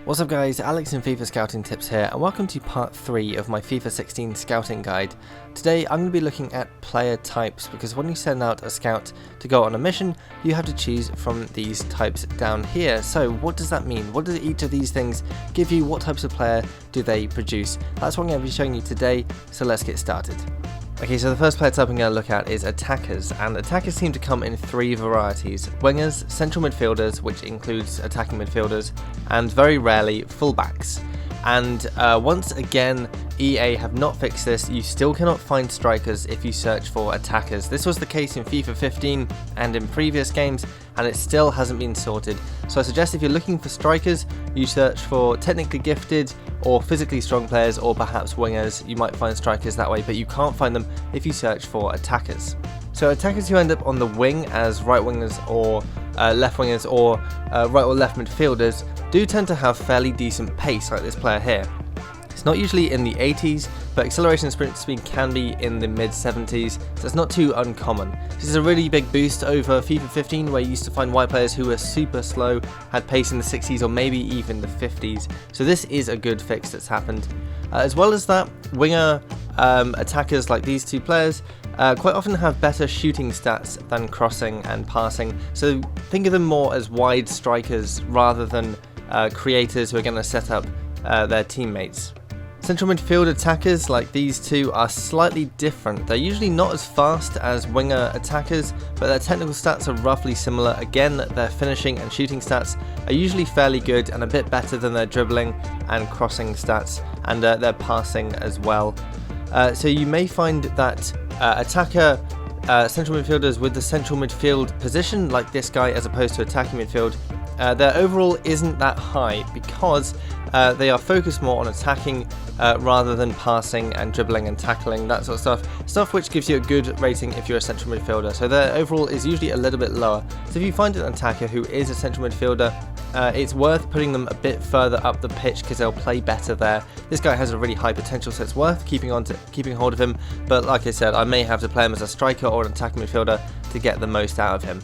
What's up guys, Alex in FIFA Scouting Tips here, and welcome to part 3 of my FIFA 16 scouting guide. Today I'm going to be looking at player types, because when you send out a scout to go on a mission, you have to choose from these types down here. So what does that mean? What does each of these things give you? What types of player do they produce? That's what I'm going to be showing you today, so let's get started. Okay, so the first player type I'm going to look at is attackers, and attackers seem to come in 3 varieties: wingers, central midfielders, which includes attacking midfielders, and very rarely fullbacks. And once again, EA have not fixed this. You still cannot find strikers if you search for attackers. This was the case in FIFA 15 and in previous games, and it still hasn't been sorted. So I suggest if you're looking for strikers, you search for technically gifted or physically strong players, or perhaps wingers. You might find strikers that way, but you can't find them if you search for attackers. So attackers who end up on the wing as right wingers or left wingers or right or left midfielders do tend to have fairly decent pace, like this player here. It's not usually in the 80s, but acceleration and sprint speed can be in the mid 70s, so it's not too uncommon. This is a really big boost over FIFA 15, where you used to find white players who were super slow, had pace in the 60s or maybe even the 50s. So this is a good fix that's happened. As well as that, winger attackers like these two players quite often have better shooting stats than crossing and passing, so think of them more as wide strikers rather than creators who are going to set up their teammates. Central midfield attackers like these two are slightly different. They're usually not as fast as winger attackers, but their technical stats are roughly similar. Again, their finishing and shooting stats are usually fairly good and a bit better than their dribbling and crossing stats, and their passing as well. So you may find that attacker central midfielders with the central midfield position, like this guy, as opposed to attacking midfield, their overall isn't that high because they are focused more on attacking rather than passing and dribbling and tackling, that sort of stuff which gives you a good rating if you're a central midfielder. So their overall is usually a little bit lower. So if you find an attacker who is a central midfielder, it's worth putting them a bit further up the pitch because they'll play better there. This guy has a really high potential, so it's worth keeping hold of him, but like I said, I may have to play him as a striker or an attacking midfielder to get the most out of him.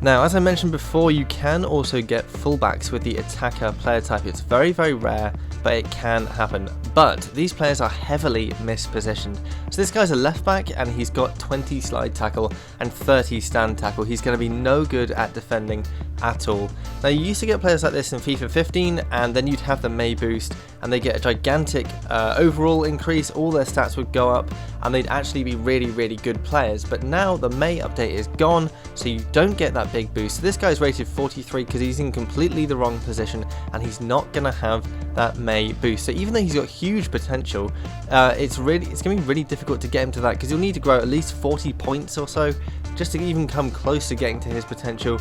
Now, as I mentioned before, you can also get fullbacks with the attacker player type. It's very, very rare, but it can happen. But these players are heavily mispositioned. So this guy's a left back and he's got 20 slide tackle and 30 stand tackle. He's going to be no good at defending at all. Now, you used to get players like this in FIFA 15, and then you'd have the May boost and they get a gigantic overall increase. All their stats would go up and they'd actually be really, really good players. But now the May update is gone, so you don't get that big boost. So this guy's rated 43 because he's in completely the wrong position and he's not going to have that May boost. So even though he's got huge potential, it's going to be really difficult to get him to that, because you'll need to grow at least 40 points or so just to even come close to getting to his potential.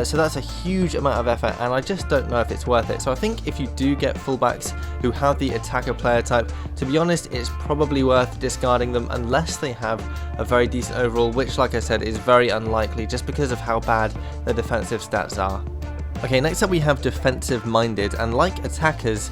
So that's a huge amount of effort, and I just don't know if it's worth it. So I think if you do get fullbacks who have the attacker player type, to be honest, it's probably worth discarding them unless they have a very decent overall, which, like I said, is very unlikely just because of how bad their defensive stats are. Okay, next up we have defensive-minded, and like attackers,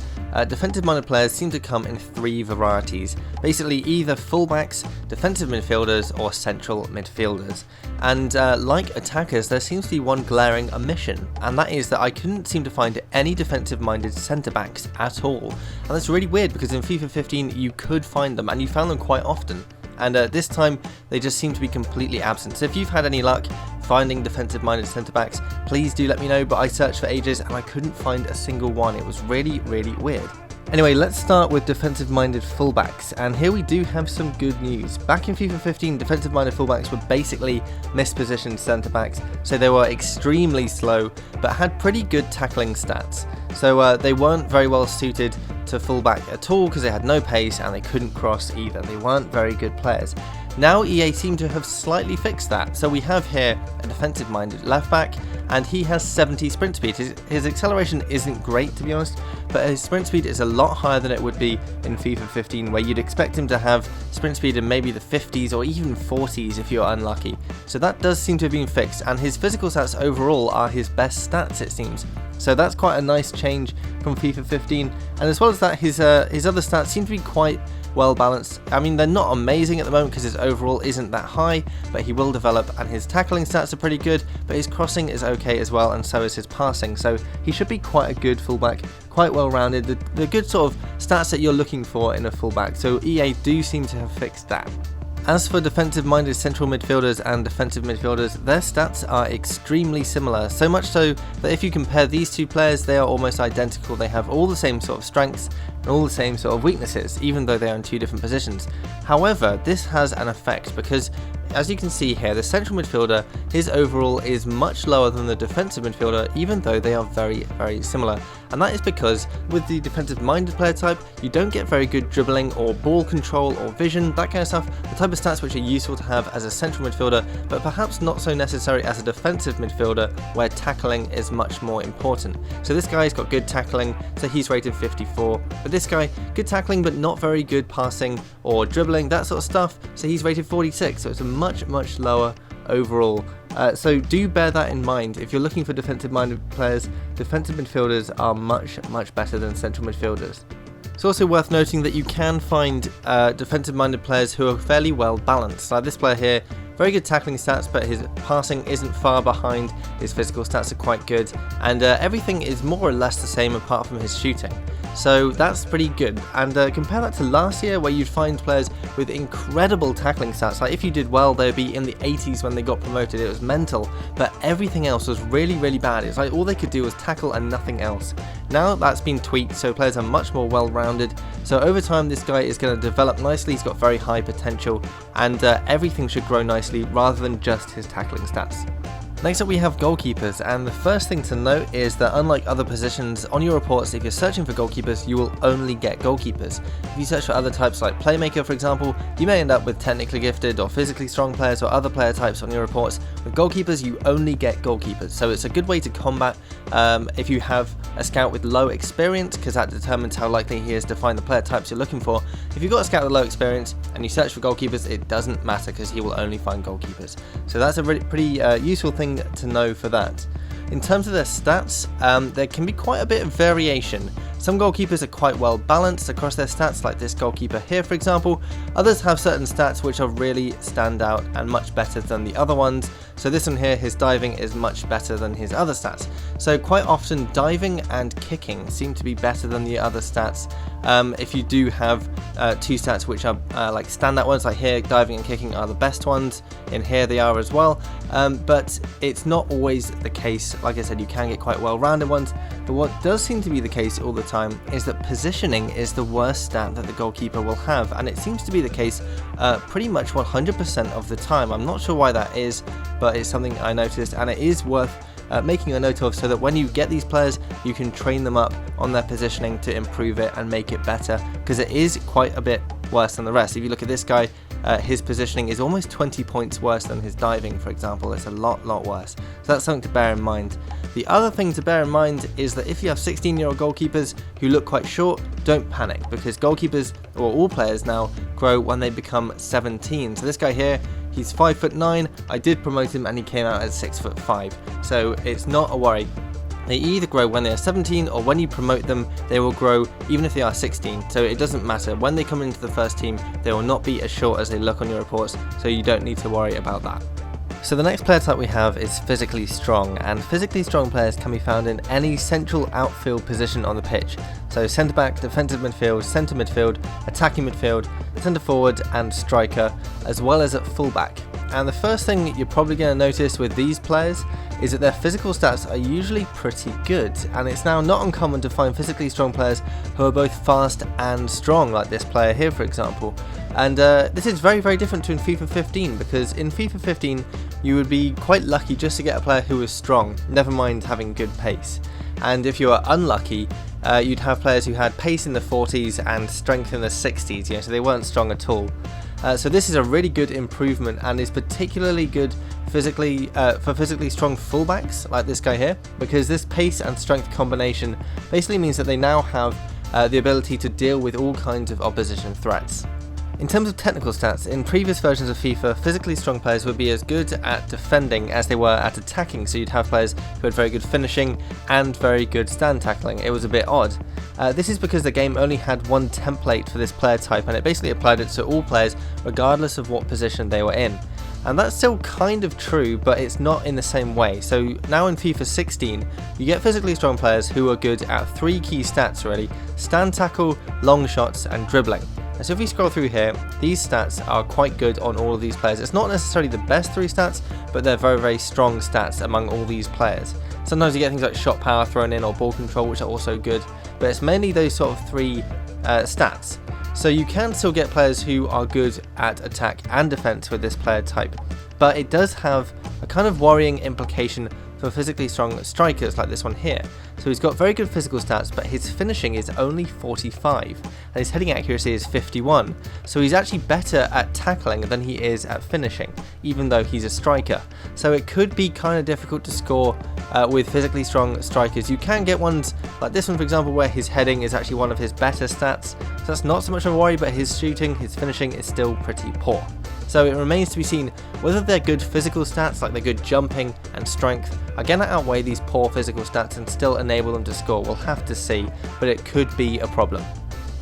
defensive-minded players seem to come in 3 varieties. Basically either fullbacks, defensive midfielders, or central midfielders. And like attackers, there seems to be one glaring omission, and that is that I couldn't seem to find any defensive-minded centre-backs at all. And that's really weird, because in FIFA 15 you could find them, and you found them quite often. And this time they just seem to be completely absent. So if you've had any luck finding defensive-minded centre-backs, please do let me know, but I searched for ages and I couldn't find a single one. It was really, really weird. Anyway, let's start with defensive-minded fullbacks, and here we do have some good news. Back in FIFA 15, defensive-minded fullbacks were basically mispositioned centre-backs, so they were extremely slow, but had pretty good tackling stats. So they weren't very well suited to fullback at all because they had no pace and they couldn't cross either. They weren't very good players. Now EA seem to have slightly fixed that, so we have here a defensive-minded left back, and he has 70 sprint speed. His acceleration isn't great, to be honest, but his sprint speed is a lot higher than it would be in FIFA 15, where you'd expect him to have sprint speed in maybe the 50s or even 40s if you're unlucky. So that does seem to have been fixed, and his physical stats overall are his best stats, it seems. So that's quite a nice change from FIFA 15, and as well as that, his other stats seem to be quite well balanced. I mean, they're not amazing at the moment because his overall isn't that high, but he will develop, and his tackling stats are pretty good, but his crossing is okay as well, and so is his passing, so he should be quite a good fullback quite well rounded, the good sort of stats that you're looking for in a fullback, so EA do seem to have fixed that. As for defensive-minded central midfielders and defensive midfielders, their stats are extremely similar, so much so that if you compare these two players, they are almost identical. They have all the same sort of strengths and all the same sort of weaknesses, even though they are in two different positions. However, this has an effect because, as you can see here, the central midfielder, his overall is much lower than the defensive midfielder, even though they are very, very similar. And that is because with the defensive-minded player type, you don't get very good dribbling or ball control or vision, that kind of stuff, the type of stats which are useful to have as a central midfielder, but perhaps not so necessary as a defensive midfielder, where tackling is much more important. So this guy's got good tackling, so he's rated 54, but this guy, good tackling but not very good passing or dribbling, that sort of stuff, so he's rated 46, so it's a much lower overall. So do bear that in mind. If you're looking for defensive-minded players, defensive midfielders are much better than central midfielders. It's also worth noting that you can find defensive-minded players who are fairly well balanced. Like this player here, very good tackling stats, but his passing isn't far behind, his physical stats are quite good, and everything is more or less the same apart from his shooting. So that's pretty good, and compare that to last year where you'd find players with incredible tackling stats. Like if you did well, they'd be in the 80s when they got promoted. It was mental, but everything else was really bad. It's like all they could do was tackle and nothing else. Now that's been tweaked, so players are much more well-rounded, so over time this guy is going to develop nicely. He's got very high potential, and everything should grow nicely rather than just his tackling stats. Next up we have goalkeepers, and the first thing to note is that unlike other positions, on your reports if you're searching for goalkeepers you will only get goalkeepers. If you search for other types like Playmaker for example, you may end up with technically gifted or physically strong players or other player types on your reports. With goalkeepers you only get goalkeepers, so it's a good way to combat if you have a scout with low experience, because that determines how likely he is to find the player types you're looking for. If you've got a scout with low experience and you search for goalkeepers, it doesn't matter because he will only find goalkeepers. So that's a pretty useful thing to know for that. In terms of their stats, there can be quite a bit of variation. Some goalkeepers are quite well balanced across their stats, like this goalkeeper here for example. Others have certain stats which are really stand out and much better than the other ones. So this one here, his diving is much better than his other stats. So quite often diving and kicking seem to be better than the other stats. If you do have two stats which are like standout ones, like here diving and kicking are the best ones, in here they are as well, but it's not always the case. Like I said, you can get quite well-rounded ones, but what does seem to be the case all the time is that positioning is the worst stat that the goalkeeper will have, and it seems to be the case pretty much 100% of the time. I'm not sure why that is, but it's something I noticed, and it is worth making a note of, so that when you get these players you can train them up on their positioning to improve it and make it better, because it is quite a bit worse than the rest. If you look at this guy, his positioning is almost 20 points worse than his diving, for example. It's a lot worse, so that's something to bear in mind. The other thing to bear in mind is that if you have 16-year-old goalkeepers who look quite short, don't panic, because goalkeepers, or all players now, grow when they become 17. So this guy here, he's 5'9", I did promote him and he came out at 6'5", so it's not a worry. They either grow when they are 17 or when you promote them, they will grow even if they are 16, so it doesn't matter. When they come into the first team, they will not be as short as they look on your reports, so you don't need to worry about that. So the next player type we have is physically strong, and physically strong players can be found in any central outfield position on the pitch. So centre back, defensive midfield, centre midfield, attacking midfield, centre forward and striker, as well as at fullback. And the first thing you're probably going to notice with these players is that their physical stats are usually pretty good, and it's now not uncommon to find physically strong players who are both fast and strong, like this player here for example. And this is very different to in FIFA 15, because in FIFA 15 you would be quite lucky just to get a player who was strong, never mind having good pace. And if you were unlucky, you'd have players who had pace in the 40s and strength in the 60s, so they weren't strong at all. So this is a really good improvement, and is particularly good physically for physically strong fullbacks like this guy here, because this pace and strength combination basically means that they now have the ability to deal with all kinds of opposition threats. In terms of technical stats, in previous versions of FIFA, physically strong players would be as good at defending as they were at attacking, so you'd have players who had very good finishing and very good stand tackling. It was a bit odd. This is because the game only had one template for this player type, and it basically applied it to all players regardless of what position they were in. And that's still kind of true, but it's not in the same way. So now in FIFA 16, you get physically strong players who are good at 3 key stats really: stand tackle, long shots and dribbling. And so if we scroll through here, these stats are quite good on all of these players. It's not necessarily the best 3 stats, but they're very, very strong stats among all these players. Sometimes you get things like shot power thrown in or ball control, which are also good, but it's mainly those sort of 3 stats. So you can still get players who are good at attack and defense with this player type, but it does have a kind of worrying implication for physically strong strikers like this one here. So he's got very good physical stats, but his finishing is only 45 and his heading accuracy is 51. So he's actually better at tackling than he is at finishing, even though he's a striker. So it could be kind of difficult to score with physically strong strikers. You can get ones like this one, for example, where his heading is actually one of his better stats. So that's not so much of a worry, but his shooting, his finishing is still pretty poor. So it remains to be seen whether their good physical stats, like their good jumping and strength, are going to outweigh these poor physical stats and still enable them to score. We'll have to see, but it could be a problem.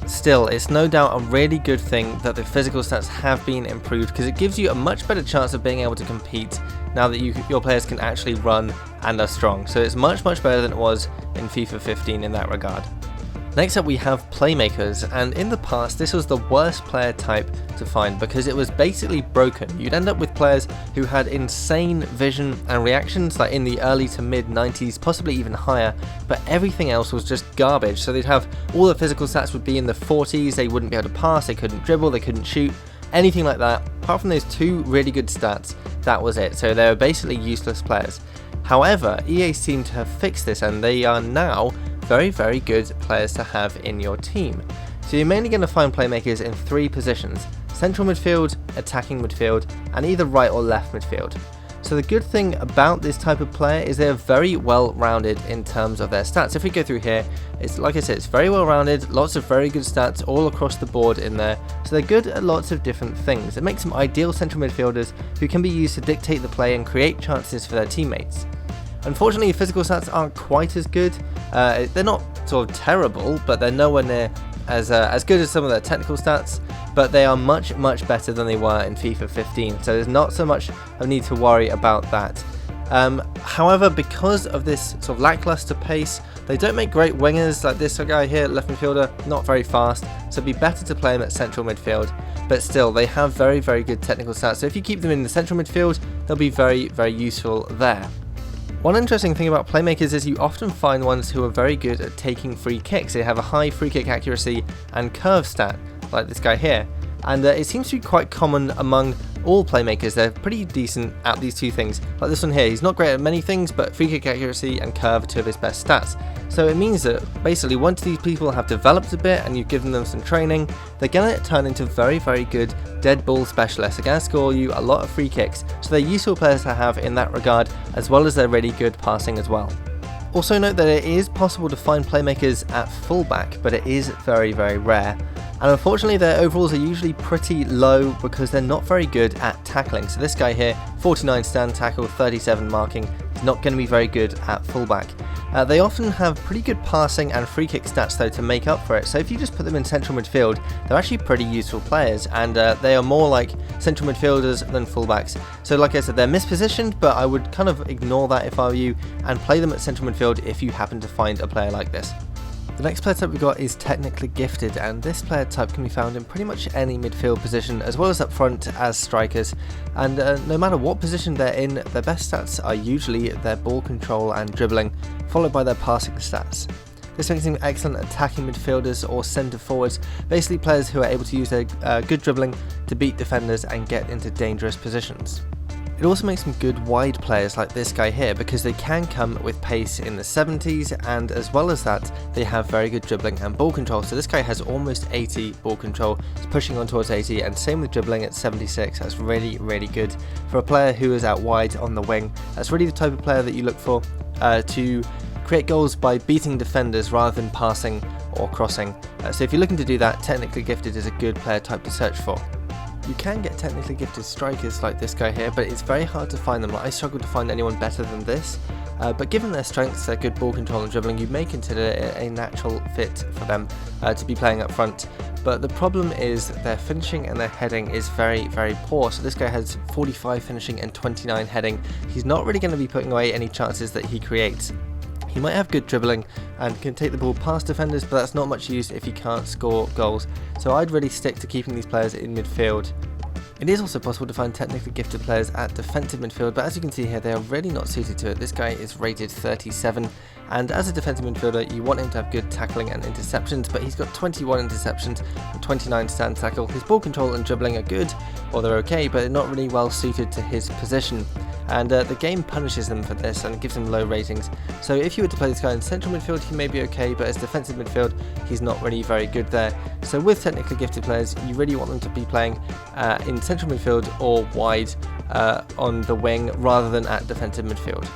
Still, it's no doubt a really good thing that the physical stats have been improved, because it gives you a much better chance of being able to compete now that your players can actually run and are strong. So it's much better than it was in FIFA 15 in that regard. Next up we have Playmakers, and in the past this was the worst player type to find because it was basically broken. You'd end up with players who had insane vision and reactions, like in the early to mid 90s, possibly even higher, but everything else was just garbage. So they'd have all the physical stats would be in the 40s, they wouldn't be able to pass, they couldn't dribble, they couldn't shoot, anything like that. Apart from those 2 really good stats, that was it. So they were basically useless players. However, EA seem to have fixed this, and they are now very good players to have in your team. So you're mainly going to find playmakers in 3 positions: central midfield, attacking midfield, and either right or left midfield. So the good thing about this type of player is they're very well rounded in terms of their stats. If we go through here, it's like I said, it's very well rounded, lots of very good stats all across the board in there. So they're good at lots of different things. It makes them ideal central midfielders who can be used to dictate the play and create chances for their teammates. Unfortunately, physical stats aren't quite as good. They're not sort of terrible, but they're nowhere near as good as some of their technical stats, but they are much better than they were in FIFA 15, so there's not so much of a need to worry about that. However, because of this sort of lackluster pace, they don't make great wingers. Like this guy here, left midfielder, not very fast, so it'd be better to play him at central midfield, but still they have very good technical stats, so if you keep them in the central midfield, they'll be very useful there. One interesting thing about Playmakers is you often find ones who are very good at taking free kicks. They have a high free kick accuracy and curve stat, like this guy here. And it seems to be quite common among all Playmakers. They're pretty decent at these 2 things. Like this one here, he's not great at many things, but free kick accuracy and curve are 2 of his best stats. So it means that basically once these people have developed a bit and you've given them some training, they're going to turn into very good dead ball specialists. They're going to score you a lot of free kicks, so they're useful players to have in that regard, as well as they're really good passing as well. Also note that it is possible to find Playmakers at fullback, but it is very rare. And unfortunately their overalls are usually pretty low because they're not very good at tackling. So this guy here, 49 stand tackle, 37 marking, is not going to be very good at fullback. They often have pretty good passing and free kick stats though to make up for it, so if you just put them in central midfield, they're actually pretty useful players, and they are more like central midfielders than fullbacks. So like I said, they're mispositioned, but I would kind of ignore that if I were you and play them at central midfield if you happen to find a player like this. The next player type we've got is technically gifted, and this player type can be found in pretty much any midfield position as well as up front as strikers, and no matter what position they're in, their best stats are usually their ball control and dribbling, followed by their passing stats. This makes them excellent attacking midfielders or centre forwards, basically players who are able to use their good dribbling to beat defenders and get into dangerous positions. It also makes them good wide players like this guy here because they can come with pace in the 70s, and as well as that they have very good dribbling and ball control. So this guy has almost 80 ball control, he's pushing on towards 80, and same with dribbling at 76. That's really good for a player who is out wide on the wing. That's really the type of player that you look for to create goals by beating defenders rather than passing or crossing. So if you're looking to do that, technically gifted is a good player type to search for. You can get technically gifted strikers like this guy here, but it's very hard to find them. I struggle to find anyone better than this, but given their strengths, their good ball control and dribbling, you may consider it a natural fit for them to be playing up front. but the problem is their finishing and their heading is very, very poor. So this guy has 45 finishing and 29 heading. He's not really going to be putting away any chances that he creates. He might have good dribbling and can take the ball past defenders, but that's not much use if he can't score goals. So I'd really stick to keeping these players in midfield. It is also possible to find technically gifted players at defensive midfield, but as you can see here, they are really not suited to it. This guy is rated 37, and as a defensive midfielder, you want him to have good tackling and interceptions, but he's got 21 interceptions and 29 stand tackle. His ball control and dribbling are good, or they're okay, but they're not really well suited to his position. And the game punishes them for this and gives him low ratings. So if you were to play this guy in central midfield, he may be okay, but as defensive midfield, he's not really very good there. So with technically gifted players, you really want them to be playing in central midfield or wide on the wing rather than at defensive midfield.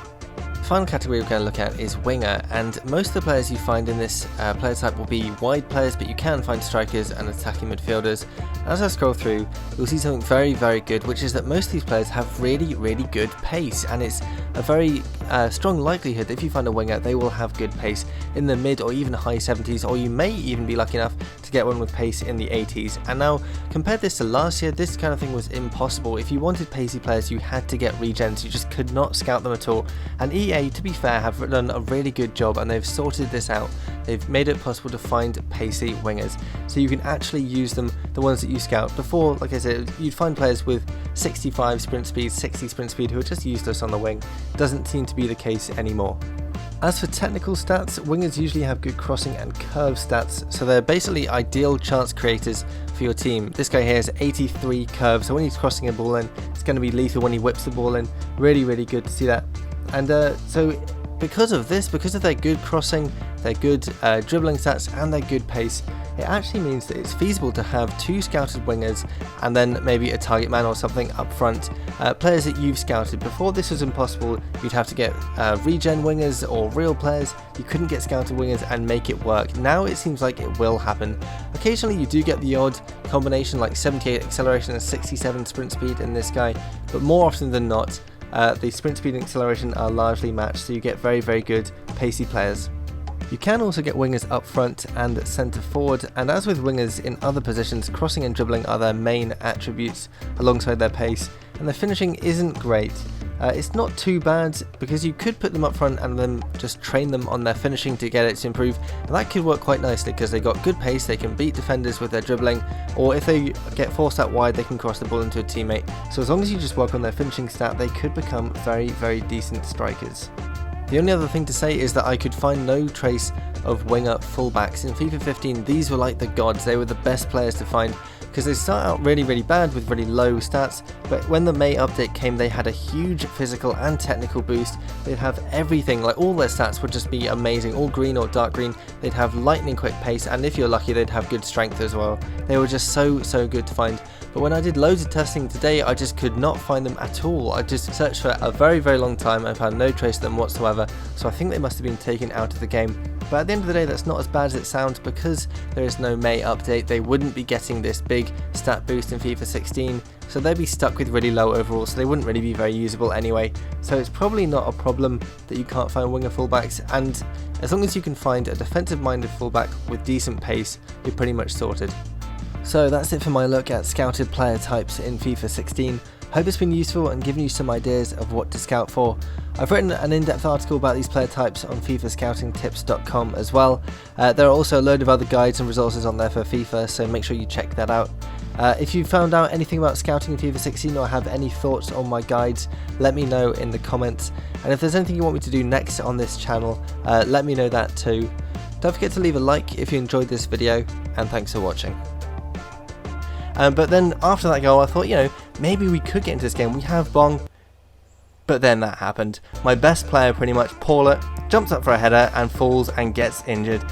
The final category we're going to look at is winger, and most of the players you find in this player type will be wide players, but you can find strikers and attacking midfielders. As I scroll through, you'll see something very, very good, which is that most of these players have really, really good pace, and it's a very strong likelihood that if you find a winger, they will have good pace in the mid or even high 70s, or you may even be lucky enough to get one with pace in the 80s. And now, compare this to last year, this kind of thing was impossible. If you wanted pacey players, you had to get regens, you just could not scout them at all. And EA, to be fair, have done a really good job, and they've sorted this out. They've made it possible to find pacey wingers, so you can actually use them, the ones that you scout. Before, like I said, you'd find players with 65 sprint speed, 60 sprint speed who are just useless on the wing. Doesn't seem to be the case anymore. As for technical stats, wingers usually have good crossing and curve stats, so they're basically ideal chance creators for your team. This guy here has 83 curve, so when he's crossing a ball in, it's going to be lethal when he whips the ball in. Really, really good to see that. And so because of this, because of their good crossing, their good dribbling stats and their good pace, it actually means that it's feasible to have two scouted wingers and then maybe a target man or something up front, players that you've scouted. Before this was impossible, you'd have to get regen wingers or real players. You couldn't get scouted wingers and make it work. Now it seems like it will happen. Occasionally you do get the odd combination like 78 acceleration and 67 sprint speed in this guy, but more often than not, the sprint speed and acceleration are largely matched, so you get very, very good pacey players. You can also get wingers up front and centre forward, and as with wingers in other positions, crossing and dribbling are their main attributes alongside their pace, and their finishing isn't great. It's not too bad because you could put them up front and then just train them on their finishing to get it to improve, and that could work quite nicely because they got good pace, they can beat defenders with their dribbling, or if they get forced out wide they can cross the ball into a teammate. So as long as you just work on their finishing stat, they could become very, very decent strikers. The only other thing to say is that I could find no trace of winger fullbacks. In FIFA 15 these were like the gods, they were the best players to find because they start out really, really bad with really low stats, but when the May update came they had a huge physical and technical boost. They'd have everything, like all their stats would just be amazing, all green or dark green. They'd have lightning quick pace, and if you're lucky they'd have good strength as well. They were just so good to find. But when I did loads of testing today, I just could not find them at all. I just searched for a very, very long time and found no trace of them whatsoever, so I think they must have been taken out of the game. But at the end of the day, that's not as bad as it sounds because there is no May update. They wouldn't be getting this big stat boost in FIFA 16, so they'd be stuck with really low overall, so they wouldn't really be very usable anyway. So it's probably not a problem that you can't find winger fullbacks, and as long as you can find a defensive-minded fullback with decent pace, you're pretty much sorted. So that's it for my look at scouted player types in FIFA 16. Hope it's been useful and given you some ideas of what to scout for. I've written an in-depth article about these player types on FIFAscoutingtips.com as well. There are also a load of other guides and resources on there for FIFA, so make sure you check that out. If you found out anything about scouting in FIFA 16 or have any thoughts on my guides, let me know in the comments. And if there's anything you want me to do next on this channel, let me know that too. Don't forget to leave a like if you enjoyed this video, and thanks for watching. But then after that goal I thought, maybe we could get into this game. We have Bong. But then that happened. My best player pretty much, Paula, jumps up for a header and falls and gets injured.